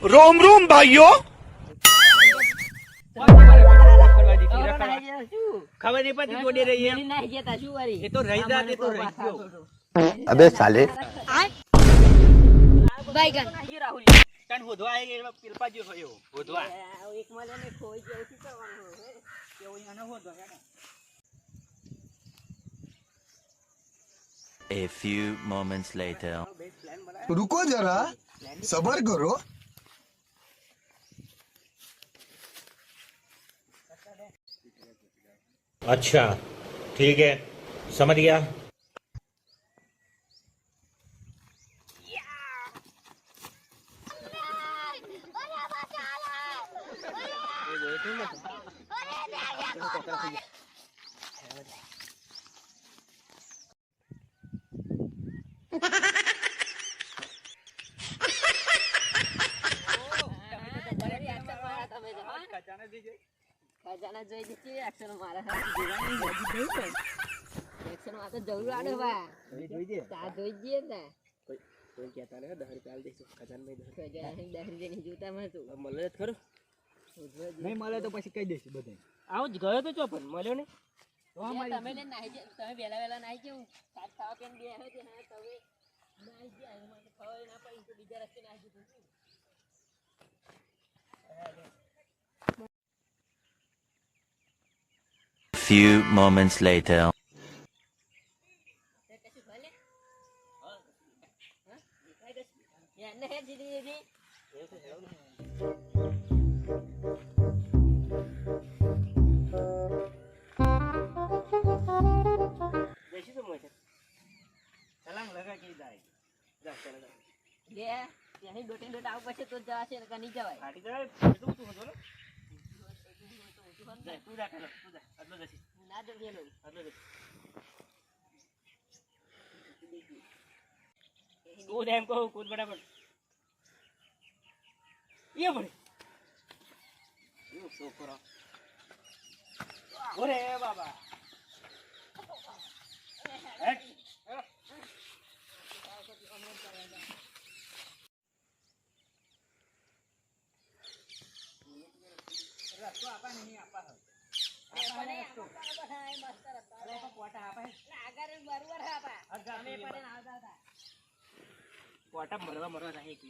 रोम रोम भाइयों ખબર નહીં પડતી જોડે રહી એમ. એ તો રહી જાત, એ તો રહી ગયો. अबे साले बैगन તને હોધવા આવી ગયો, પેલપા જેવો થયો, હોધવા. કેવું એને હોધવા, હેડો. A few moments later. रुको जरा सबर करो। अच्छा ठीक है समझ गया। ખજાના જોઈ દીધી એક્શન મારા એક્શન માં તો જરૂર આડે બા જોઈ દે. તા જોઈ દઈએ ને કોઈ કહેતા નહીં, 10 રૂપિયા આલ દઈશું. ખજાનમાં 10. ખજાના દાખરી જઈને જોતા માં તું મળે જ ખરું. નહીં મળે તો પછી કહી દઈશું બધાને. આવો જ ગયો તો ચો પણ મળ્યો નહીં. તો તમે લે નાહી જાય, તમે વેલા નાહી જાવ, સાત ખાવા કેમ બે હોય તે હા તમે નાહી જાય મને ખબર ના પડી તો બીજા રસ્તે નાહી જતું. Few moments later. એને હે દીદી દીદી જઈશું તો મોય. સલામ લગા કે જાય. જા ચાલ. લે ત્યાંની ડોટ આવ પછી તો જવાશે ને કે નહીં જવાય. ફાટી જાય. તું તું હોજો ને. જા તું જા કર. તું જા. આટલો જશે. ના જો ગેલો આટલો જશે. કૂદ એમ કહું, કૂદ બરાબર. ये बड़े यो छोकरा ओरे बाबा हेट रस्तो आपा नहीं आपा है પણ એ બધા મસ્ત રસ્તા अरे को कोटा आपा है આગળ બરોબર હે આપા અમે પણ આવતા હતા कोटा मरवा रहे की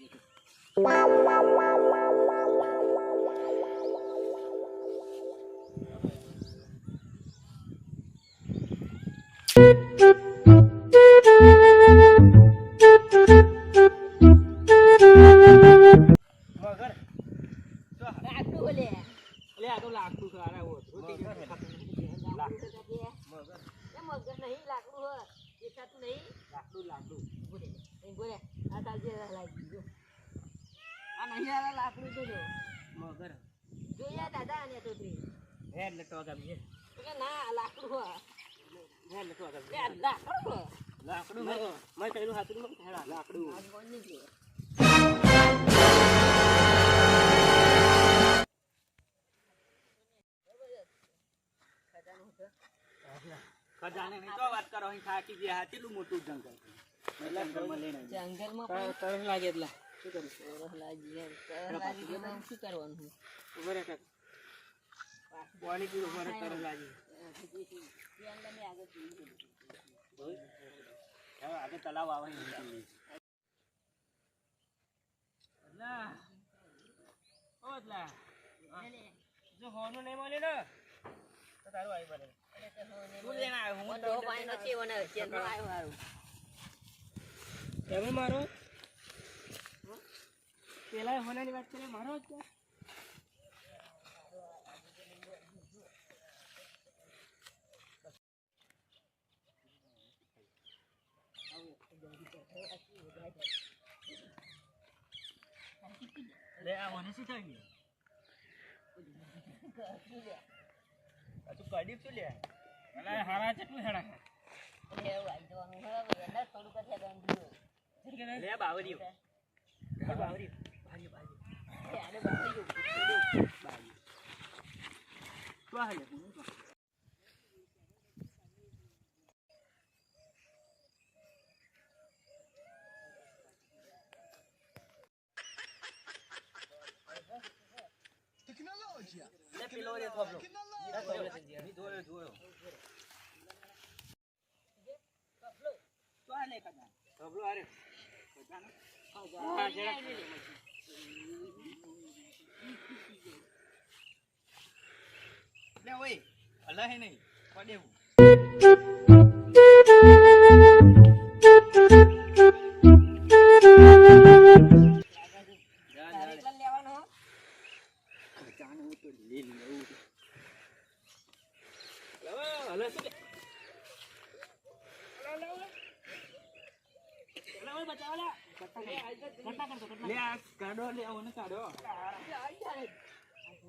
ले आ तो लाकड़ू खारा वो रोटी મગર નહીં લાકડું હો દેખાતું નહીં लाकड़ू બોલે આ તાજે લાગી જો આ નહીં આ લાકડું તો જો मगर જોયા દાદા આને તો તે है लटवा गम है કે ના લાકડું હો है लटवा गम લે લાકડું હો लाकड़ू मैं कहलू हाथू में हेड़ा लाकड़ू આ કોણ ની જો खजाने नहीं तो बात करो ही खा की जे हाथीलू मोटू जंगल मतलब जंगल लेने જંગલમાં પણ तरह लागे એટલા શું કરું સરસ લાગી એમ શું કરવાનું ઉભરે કાક પાણી પીવું ઉભરે तरह લાગી હવે આગળ તલાવ આવે અલ્લા ઓ અલ્લા જો હોનું નહીં મળે ને તો તારું આવી બને તું લેના આવ્યો હું તો પાણી નથી વને કેનો આવ્યો હારું તમે મારો પેલા હોનાની વાત કરે મારો જ લે આ મને શું થઈ ગયું આ તું કડી શું લે અલા હારા ચટલું હેડા એ આવી જવાનું હવે એને થોડું કથે દંડ લે બાવરીઓ બાવરીઓ ભારી ભારી આને બાકી જો બાવરી તો હાલે પેલો રે થોભલો. જોયો. તો આ લે કદા. થોભલો આરે. હા, જરા. લે ઓય, અલ્લાહ હે નહીં. પડેવું.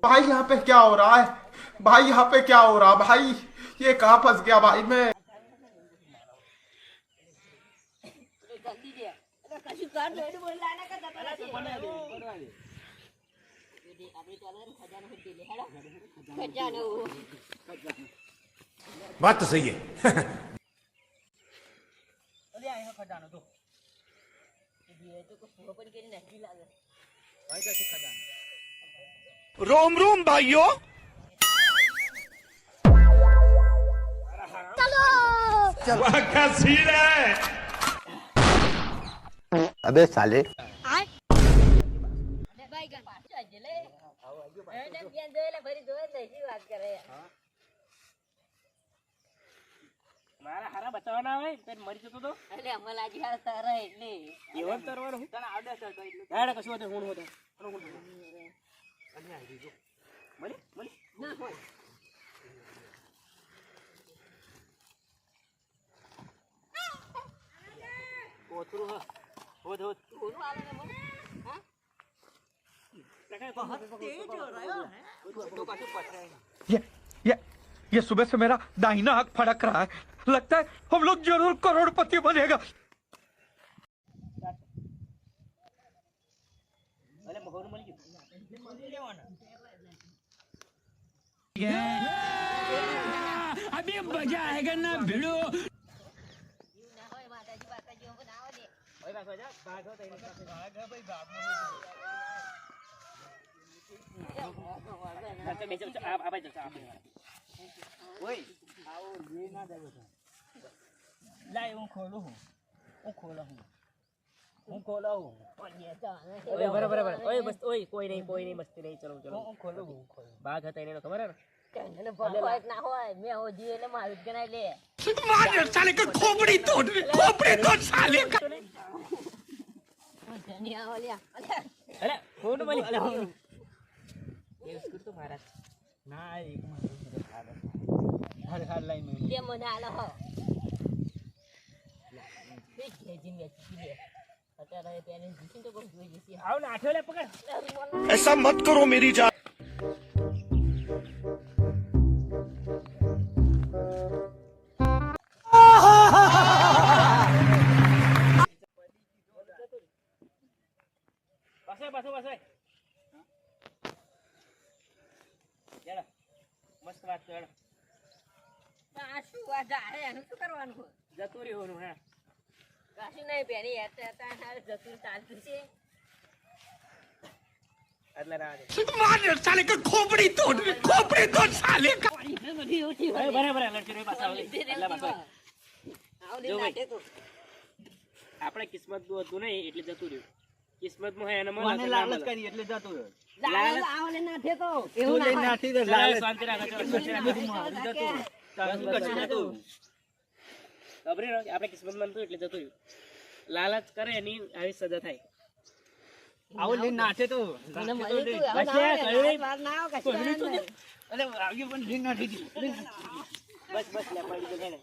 भाई यहाँ पे क्या हो रहा है भाई यहाँ पे क्या हो रहा है भाई ये कहाँ फंस गया भाई मैं જલ્દી દે એટલે કશું કર દો એટલે બોલ લાના કરતા પેલા આપણે ચાલો ને ખજાનો હોતી લે હેડો ખજાનો बात तो सही है અલે આ ખજાનો તો. એ તો કોઈ પણ કરી નાખી લાગે ભાઈ તો છે ખજાનો. रोम रोम भाइयों वाह क्या सीन है अबे साले અને ભાઈ ગણ પાછો આજે લે એને કેમ જોયેલા ફરી જોયે જ નહીં વાત કરે મારા હારા બચાવવાના આવે પેન મરી જતો તો. એટલે અમલ આજે હાલ તારા એટલે એવો જ કરવાનો હું. તને આવડે છે તો એટલું. હેડ કશું હોતે હું હોતે. મળી. ના હોય કોથરું હ. હોત. ઓનું આવે ને મને હા તો પાછું પથરાય. ये सुबह से मेरा दाहिना आंख फड़क रहा है लगता है हम लोग जरूर करोड़पति बनेगा અલે મહોરું મળી ગયું. લેવાના. अभी मजा आएगा ना भिड़ो જીવ ના હોય માતાજી હું ના આવે ઓય બાગો જા. ભાગો તો એને પાસે. ભાગ ભાઈ ભાગનો. ચાલ બેસો આ ભાઈ ચાલ આપણે. ઓય આવો લે ના દેવો તો. લાય હું ખોલું. ઓય બરાબર. ઓય બસ ઓય કોઈ નહીં મસ્તી નહીં. ચલો હું ખોલું. ભાગ હતા એને ખબર હે ને. એને ભગવાન ના હોય મે હો જી એટલે મારું જ ગણાય લે साले का खोपड़ी तोड़ साले का ધની આવલ્યા અલે ફોન મળી. અલે હું એ સ્કૂટ તો મારા ના એક માં હાર લાઈ મે તે મને આલો હો એક કેજી મે ચીકી લે અત્યારે પેને જીસીન તો કોઈ જોઈ જશે આવ ને આઠો લે પકડ. ऐसा मत करो मेरी जान પાછો ચાલો મસ્ત વાત કર. આ શું વાત આ એનું શું કરવાનું હોય જતું રહ્યું હે. કાશી નહીં પેની હતા હાલ જતું ચાલતું છે એટલે રાજ. साले का खोपड़ी तोड़ साले का બધી ઉઠી અરે બરાબર લડતી રહી પાછા આવે. એટલે પાછો આવલી જો ભાઈ. નાટે તો આપણે કિસ્મત નું હતું નહીં એટલે જતું રહ્યું. કિસ્મત માં હે એને મને લાલચ કરી એટલે જતું રહ્યું. લાલ આવલે નાટે તો એવું ના લાલચ શાંતિ રાખો. ખબર આપણે કિસ્મત માં હતું એટલે જતું રહ્યું. લાલચ કરે એની આવી સજા થાય. આવું લઈને નાઠે તો મને મળી તું બસ આવું યાર, ના કહ્યું વાર ના આવ કશું અરે આવ્યું પણ લિંક નાઠી દી. બસ લે પડી ગયો.